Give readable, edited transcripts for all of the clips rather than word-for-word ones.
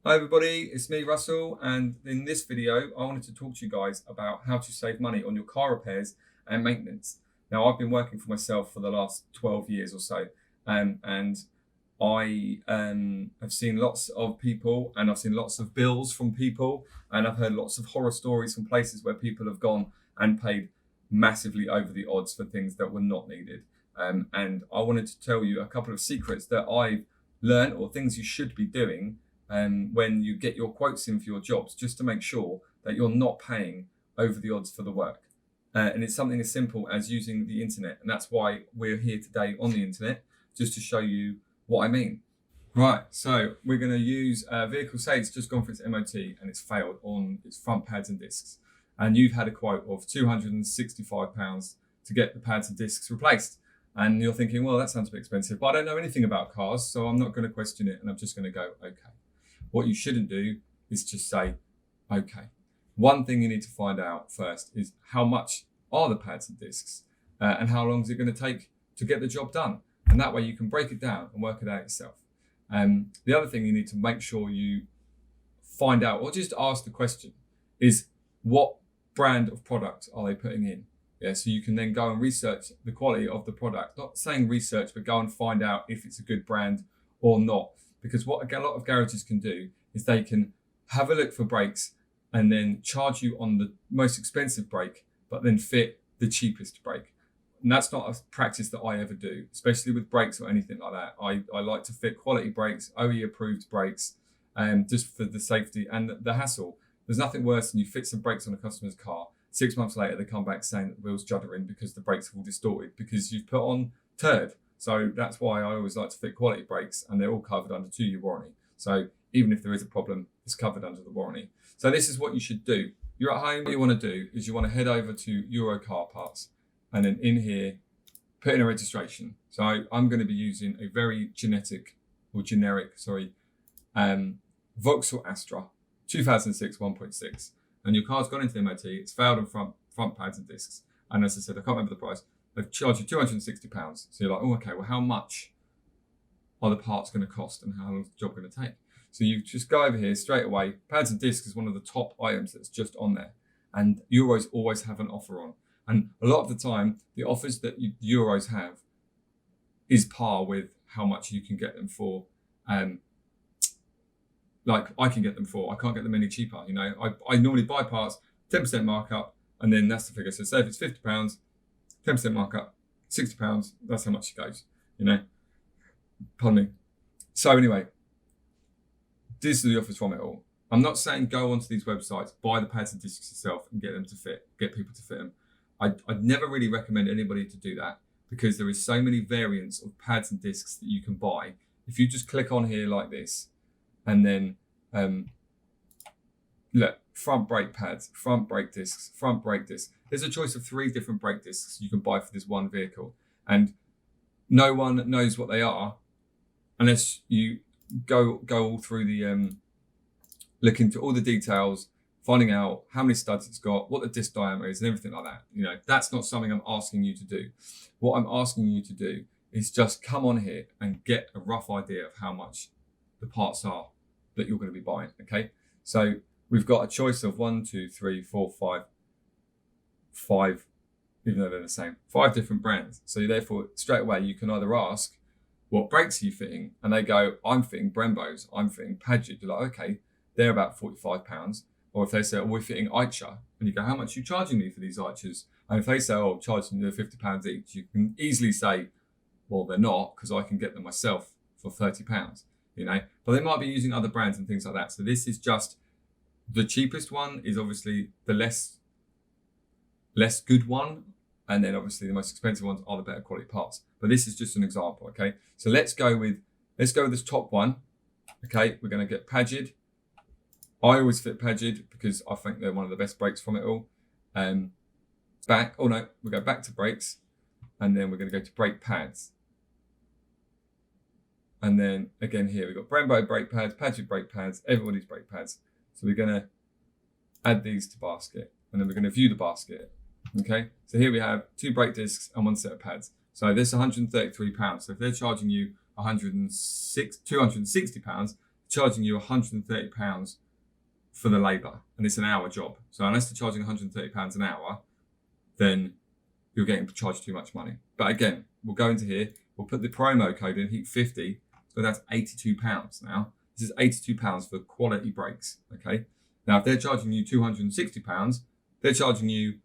Hi everybody, it's me Russell, and in this video I wanted to talk to you guys about how to save money on your car repairs and maintenance. Now I've been working for myself for the last 12 years or so, and I have seen lots of people, and I've seen lots of bills from people, and I've heard lots of horror stories from places where people have gone and paid massively over the odds for things that were not needed. And I wanted to tell you a couple of secrets that I've learned, or things you should be doing when you get your quotes in for your jobs, just to make sure that you're not paying over the odds for the work. And it's something as simple as using the internet. And that's why we're here today on the internet, just to show you what I mean. Right, so we're going to use a vehicle, say it's just gone for its MOT and it's failed on its front pads and discs. And you've had a quote of £265 to get the pads and discs replaced. And you're thinking, well, that sounds a bit expensive, but I don't know anything about cars, so I'm not going to question it. And I'm just going to go, okay. What you shouldn't do is just say, okay. One thing you need to find out first is how much are the pads and discs and how long is it going to take to get the job done? And that way you can break it down and work it out yourself. The other thing you need to make sure you find out, or just ask the question, is what brand of product are they putting in? Yeah, so you can then go and research the quality of the product. Not saying research, but go and find out if it's a good brand or not. Because what a lot of garages can do is they can have a look for brakes and then charge you on the most expensive brake, but then fit the cheapest brake. And that's not a practice that I ever do, especially with brakes or anything like that. I like to fit quality brakes, OE approved brakes, just for the safety and the hassle. There's nothing worse than you fit some brakes on a customer's car. 6 months later, they come back saying that the wheel's juddering because the brakes are all distorted because you've put on turd. So that's why I always like to fit quality brakes, and they're all covered under 2-year warranty. So even if there is a problem, it's covered under the warranty. So this is what you should do. You're at home, what you want to do is you want to head over to Euro Car Parts, and then in here, put in a registration. So I'm going to be using a very generic, Vauxhall Astra 2006 1.6. And your car's gone into the MOT, it's failed on front pads and discs. And as I said, I can't remember the price. They've charged you £260. So you're like, oh, okay, well, how much are the parts going to cost and how long is the job going to take? So you just go over here straight away. Pads and discs is one of the top items that's just on there. And Euros always have an offer on. And a lot of the time, the offers that Euros have is par with how much you can get them for. Like I can get them for, I can't get them any cheaper. You know, I normally buy parts, 10% markup, and then that's the figure. So say if it's £50, 10% markup, £60, that's how much it goes, you know. Pardon me. So anyway, this is the offers from it all. I'm not saying go onto these websites, buy the pads and discs yourself and get them to fit, get people to fit them. I'd never really recommend anybody to do that because there is so many variants of pads and discs that you can buy. If you just click on here like this, and then look, front brake pads, front brake discs, front brake discs. There's a choice of 3 different brake discs you can buy for this one vehicle. And no one knows what they are unless you go all through the, look into all the details, finding out how many studs it's got, what the disc diameter is and everything like that. You know, that's not something I'm asking you to do. What I'm asking you to do is just come on here and get a rough idea of how much the parts are that you're going to be buying, okay? So we've got a choice of 1, 2, 3, 4, 5, even though they're the same, 5 different brands. So therefore, straight away, you can either ask, what brakes are you fitting? And they go, I'm fitting Brembos, I'm fitting Padgett. You're like, okay, they're about £45. Or if they say, oh, we're fitting Eicher, and you go, how much are you charging me for these Eichers? And if they say, oh, I'm charging you £50 each, you can easily say, well, they're not, because I can get them myself for £30. You know, but they might be using other brands and things like that. So this is just the cheapest one is obviously the less good one. And then obviously the most expensive ones are the better quality parts. But this is just an example, okay? So let's go with this top one. Okay, we're going to get Padgett. I always fit Padgett because I think they're one of the best brakes from it all. We go back to brakes, and then we're going to go to brake pads. And then again here, we've got Brembo brake pads, Padgett brake pads, everybody's brake pads. So we're going to add these to basket, and then we're going to view the basket. Okay, so here we have 2 brake discs and 1 set of pads. So this is £133. So if they're charging you £260, charging you £130 for the labour, and it's an hour job. So unless they're charging £130 an hour, then you're getting charged too much money. But again, we'll go into here, we'll put the promo code in, Heat50, so that's £82 now. This is £82 for quality brakes, okay? Now, if they're charging you £260, they're charging you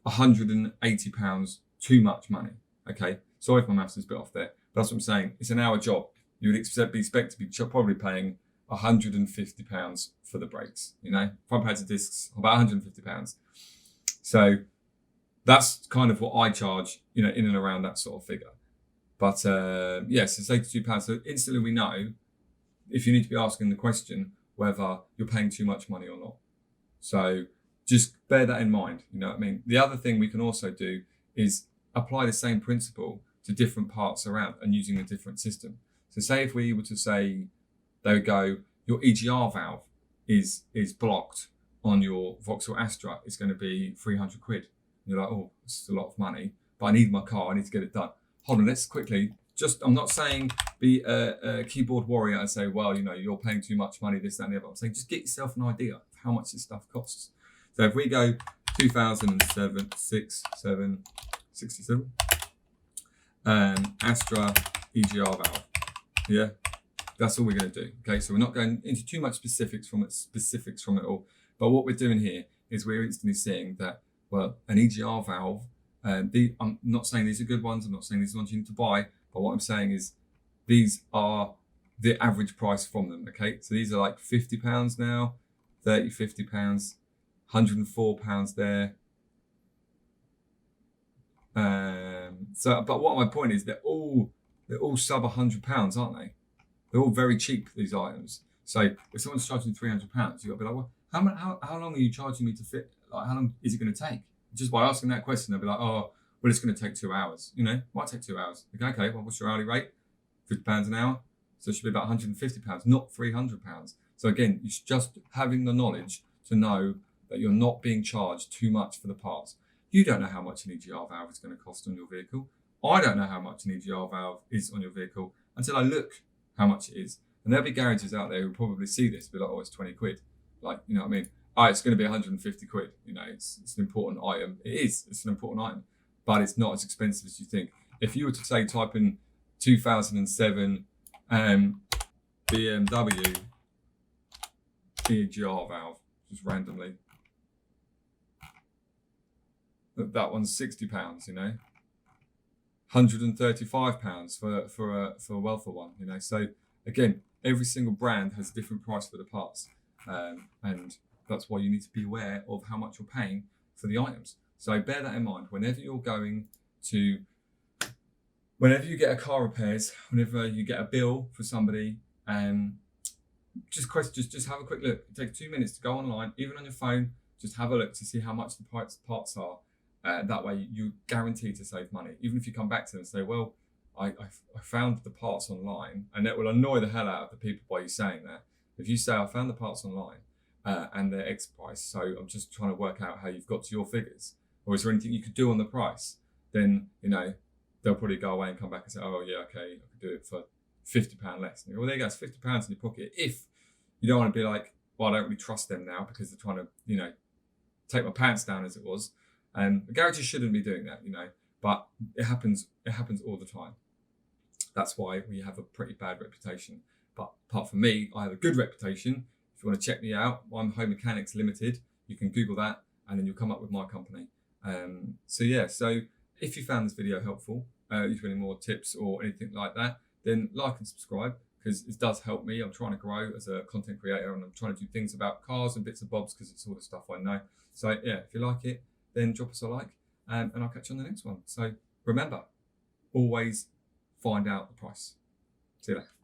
£180 too much money, okay? Sorry if my maths is a bit off there, but that's what I'm saying. It's an hour job. You would expect to be probably paying £150 for the brakes, you know? Front pads of discs, about £150. So that's kind of what I charge, you know, in and around that sort of figure. But yes, it's £82. So instantly we know if you need to be asking the question whether you're paying too much money or not. So just bear that in mind, you know what I mean? The other thing we can also do is apply the same principle to different parts around and using a different system. So say if we were to say, they would go, your EGR valve is blocked on your Vauxhall Astra, it's going to be 300 quid. And you're like, oh, this is a lot of money, but I need my car, I need to get it done. Hold on, let's quickly, I'm not saying be a keyboard warrior and say, well, you know, you're paying too much money, this, that, and the other. I'm saying just get yourself an idea of how much this stuff costs. So if we go 2007, 6, 7, 67, Astra EGR valve, yeah, that's all we're going to do. Okay, so we're not going into too much specifics from it all. But what we're doing here is we're instantly seeing that, well, an EGR valve, I'm not saying these are good ones, I'm not saying these are ones you need to buy, but what I'm saying is these are the average price from them, okay? So these are like £50 now, £50, £104 there. But what my point is, they're all sub £100, aren't they? They're all very cheap, these items. So if someone's charging £300, you've got to be like, well, how long are you charging me to fit? Like, how long is it going to take? Just by asking that question, they'll be like, oh, well, it's going to take 2 hours. You know, might take 2 hours. Okay, well, what's your hourly rate? £50 an hour. So it should be about £150, not £300. So again, it's just having the knowledge to know that you're not being charged too much for the parts. You don't know how much an EGR valve is going to cost on your vehicle. I don't know how much an EGR valve is on your vehicle until I look how much it is. And there'll be garages out there who probably see this, be like, oh, it's 20 quid. Like, you know what I mean? Oh, it's going to be 150 quid. You know, it's an important item. It's an important item, but it's not as expensive as you think. If you were to say, type in 2007 BMW EGR valve, just randomly, that one's £60, you know, £135 for a Welfer one, you know. So again, every single brand has a different price for the parts, and that's why you need to be aware of how much you're paying for the items. So bear that in mind whenever you get a car repairs, whenever you get a bill for somebody, just have a quick look. It takes 2 minutes to go online, even on your phone, just have a look to see how much the parts are. That way you're guaranteed to save money. Even if you come back to them and say, well, I found the parts online, and that will annoy the hell out of the people by you saying that. If you say, I found the parts online and they're X price, so I'm just trying to work out how you've got to your figures, or is there anything you could do on the price, then, you know, they'll probably go away and come back and say, oh yeah, okay, I could do it for £50 less. And you go, well, there you go, it's £50 in your pocket. If you don't want to be like, well, I don't really trust them now because they're trying to, you know, take my pants down, as it was. The garages shouldn't be doing that, you know, but it happens all the time. That's why we have a pretty bad reputation. But apart from me, I have a good reputation. If you want to check me out, I'm Home Mechanics Limited. You can Google that and then you'll come up with my company. So yeah, so if you found this video helpful, if you have any more tips or anything like that, then like and subscribe, because it does help me. I'm trying to grow as a content creator, and I'm trying to do things about cars and bits and bobs because it's all the stuff I know. So yeah, if you like it, then drop us a like, and I'll catch you on the next one. So remember, always find out the price. See you later.